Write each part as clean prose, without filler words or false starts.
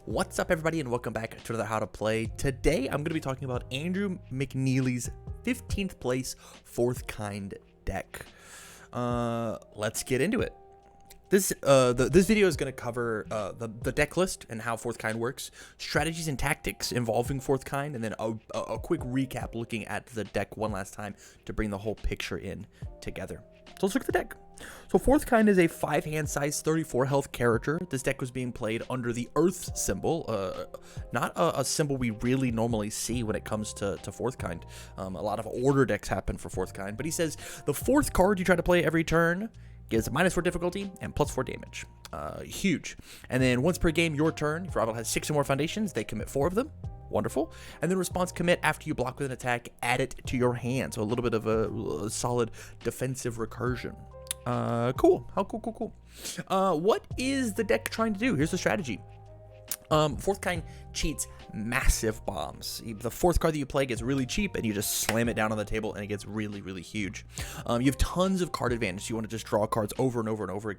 What's up, everybody, and welcome back to another How to Play. Today, I'm going to be talking about Andrew McNeely's 15th place, fourth kind deck. Let's get into it. This video is going to cover the deck list and how fourth kind works, strategies and tactics involving fourth kind, and then a quick recap looking at the deck one last time to bring the whole picture in together. So let's look at the deck. So fourth kind is a 5-hand size 34 health character. This deck was being played under the Earth symbol, not a symbol we really normally see when it comes to fourth kind. A lot of order decks happen for fourth kind, but he says the fourth card you try to play every turn gives a -4 difficulty and +4 damage. Huge. And then once per game, your turn, if your rival has 6 or more foundations, they commit 4 of them. Wonderful. And then response commit after you block with an attack, add it to your hand. So a little bit of a solid defensive recursion. Cool. How cool. What is the deck trying to do? Here's the strategy. Fourth kind cheats massive bombs. The fourth card that you play gets really cheap and you just slam it down on the table and it gets really huge. You have tons of card advantage. You want to just draw cards over and over,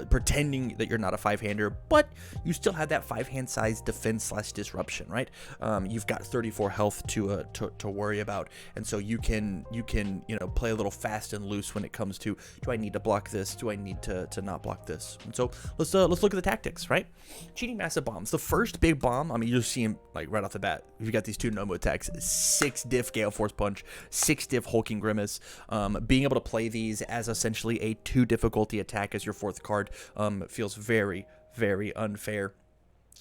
pretending that you're not a 5-hander, but you still have that 5-hand size defense / disruption, right? You've got 34 health to worry about, and so you can play a little fast and loose when it comes to, do I need to block this? Do I need to not block this? And so let's look at the tactics, right? Cheating massive bombs. The first big bomb, I mean, you'll see him like right off the bat. You've got these two Nomu attacks, 6 diff Gale Force Punch, 6 diff Hulking Grimace. Being able to play these as essentially a 2 difficulty attack as your fourth card feels very unfair.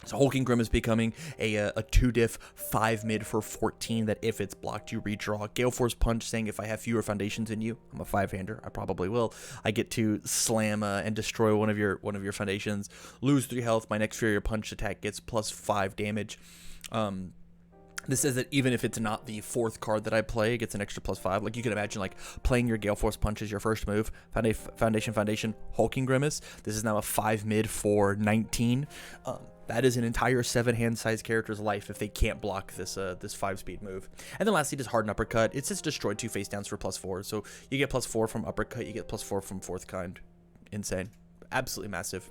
So Hulking Grimace becoming a 2 diff 5 mid for 14 that if it's blocked you redraw. Gale Force Punch saying if I have fewer foundations than you, I'm a 5-hander, I probably will, I get to slam and destroy one of your foundations. Lose 3 health, my next Furious Punch attack gets +5 damage. This says that even if it's not the fourth card that I play, it gets an extra +5. Like, you can imagine, like, playing your Gale Force Punch as your first move. Foundation, Hulking Grimace. This is now a 5 mid for 19. That is an entire 7-hand size character's life if they can't block this 5-speed move. And then lastly, just Hardened Uppercut. It's just destroyed 2 face downs for +4. So you get +4 from Uppercut, you get +4 from fourth kind. Insane. Absolutely massive.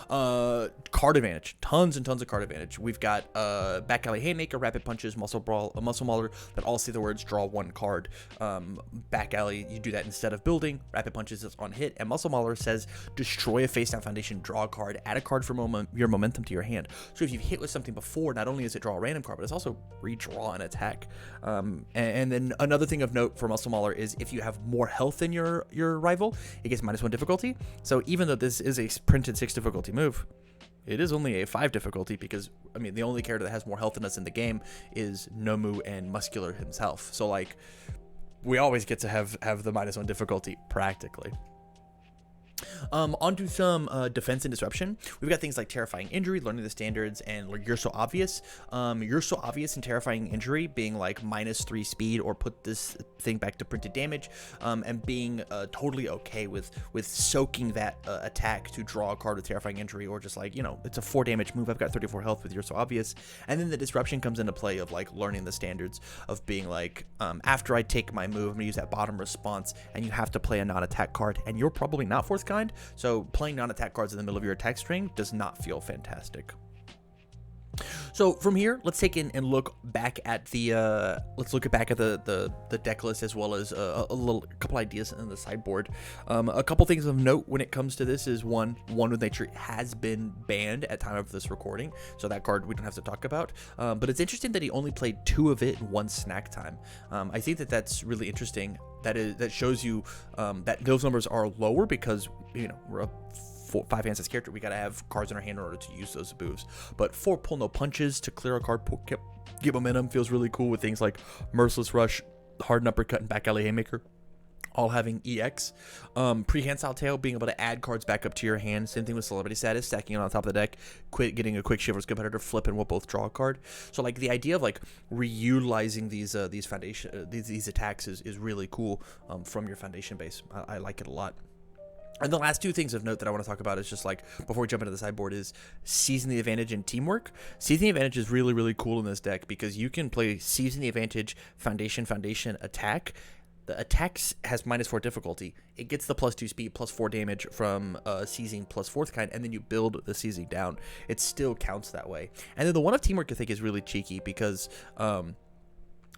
Card advantage, tons and tons of card advantage. We've got Back Alley Haymaker, Rapid Punches, Muscle Brawl, a Muscle Mauler that all say the words draw 1 card. Back Alley, you do that instead of building. Rapid Punches is on hit, and Muscle Mauler says destroy a face down foundation, draw a card, add a card from your momentum to your hand. So if you've hit with something before, not only is it draw a random card, but it's also redraw an attack. And then another thing of note for Muscle Mauler is if you have more health than your rival, it gets -1 difficulty. So even though this is a printed 6 difficulty move, it is only a 5 difficulty because, I mean, the only character that has more health than us in the game is Nomu and Muscular himself. So, like, we always get to have the -1 difficulty, practically. Onto some defense and disruption. We've got things like Terrifying Injury, Learning the Standards, and You're So Obvious. You're So Obvious and Terrifying Injury being like -3 speed or put this thing back to printed damage, and being totally okay with soaking that attack to draw a card with Terrifying Injury, or just like, it's a 4 damage move, I've got 34 health with You're So Obvious. And then the disruption comes into play of like Learning the Standards, of being like, after I take my move, I'm gonna use that bottom response, and you have to play a non-attack card, and you're probably not fourth kind, so playing non-attack cards in the middle of your attack string does not feel fantastic. So from here, let's take in and look back at the deck list, as well as a couple ideas in the sideboard. A couple things of note when it comes to this is one with Nature has been banned at time of this recording, so that card we don't have to talk about. But it's interesting that he only played 2 of it in 1 snack time. I think that's really interesting. That shows you that those numbers are lower because we're a 5-hand size character. We gotta have cards in our hand in order to use those moves. But 4 Pull No Punches to clear a card, get momentum, feels really cool with things like Merciless Rush, Hardened Uppercut, and Back Alley Haymaker all having EX. Prehensile Tail, being able to add cards back up to your hand. Same thing with Celebrity Status, stacking it on top of the deck, getting a quick Shivers competitor, flip, and we'll both draw a card. So like the idea of like reutilizing these attacks is really cool from your foundation base. I like it a lot. And the last 2 things of note that I want to talk about is just like, before we jump into the sideboard, is Seizing the Advantage and Teamwork. Seizing the Advantage is really cool in this deck because you can play Seizing the Advantage, Foundation, Attack, The attacks has -4 difficulty. It gets the +2 speed, +4 damage from seizing plus 4th kind, and then you build the seizing down. It still counts that way. And then the one of teamwork I think is really cheeky because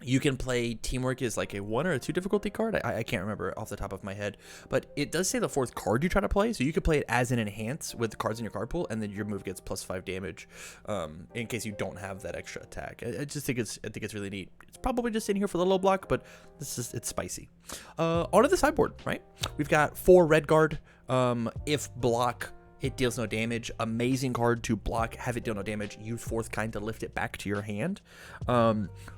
you can play teamwork as like a 1 or a 2 difficulty card. I can't remember off the top of my head, but it does say the 4th card you try to play, so you can play it as an enhance with the cards in your card pool, and then your move gets +5 damage in case you don't have that extra attack. I just think it's really neat. It's probably just in here for the low block, but it's spicy. Onto the sideboard, right? We've got 4 red guard. If block, it deals no damage. Amazing card to block, have it deal no damage. Use 4th kind to lift it back to your hand.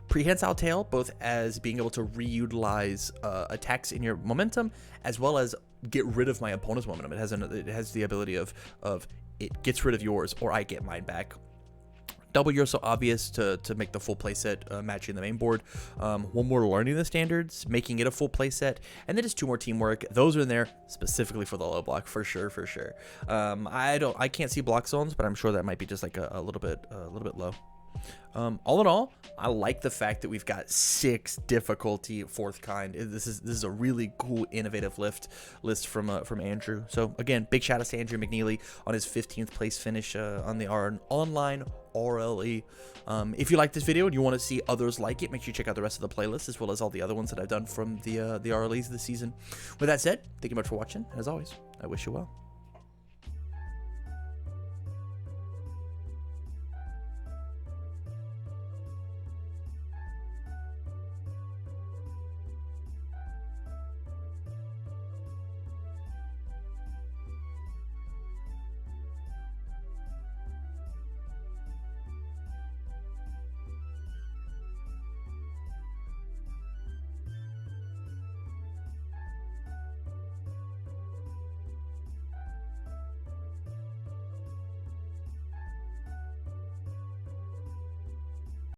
Prehensile Tail, both as being able to reutilize attacks in your momentum, as well as get rid of my opponent's momentum. It has the ability of it gets rid of yours, or I get mine back. Double You're so obvious to make the full playset matching the main board. One more learning the standards, making it a full playset, and then just 2 more teamwork. Those are in there specifically for the low block, for sure. I can't see block zones, but I'm sure that might be just like a little bit low. All in all, I like the fact that we've got 6 difficulty 4th kind. This is a really cool, innovative list from Andrew. So again, big shout out to Andrew McNeely on his 15th place finish on the online RLE. If you like this video and you want to see others like it, make sure you check out the rest of the playlist as well as all the other ones that I've done from the RLEs this season. With that said, thank you much for watching. As always, I wish you well.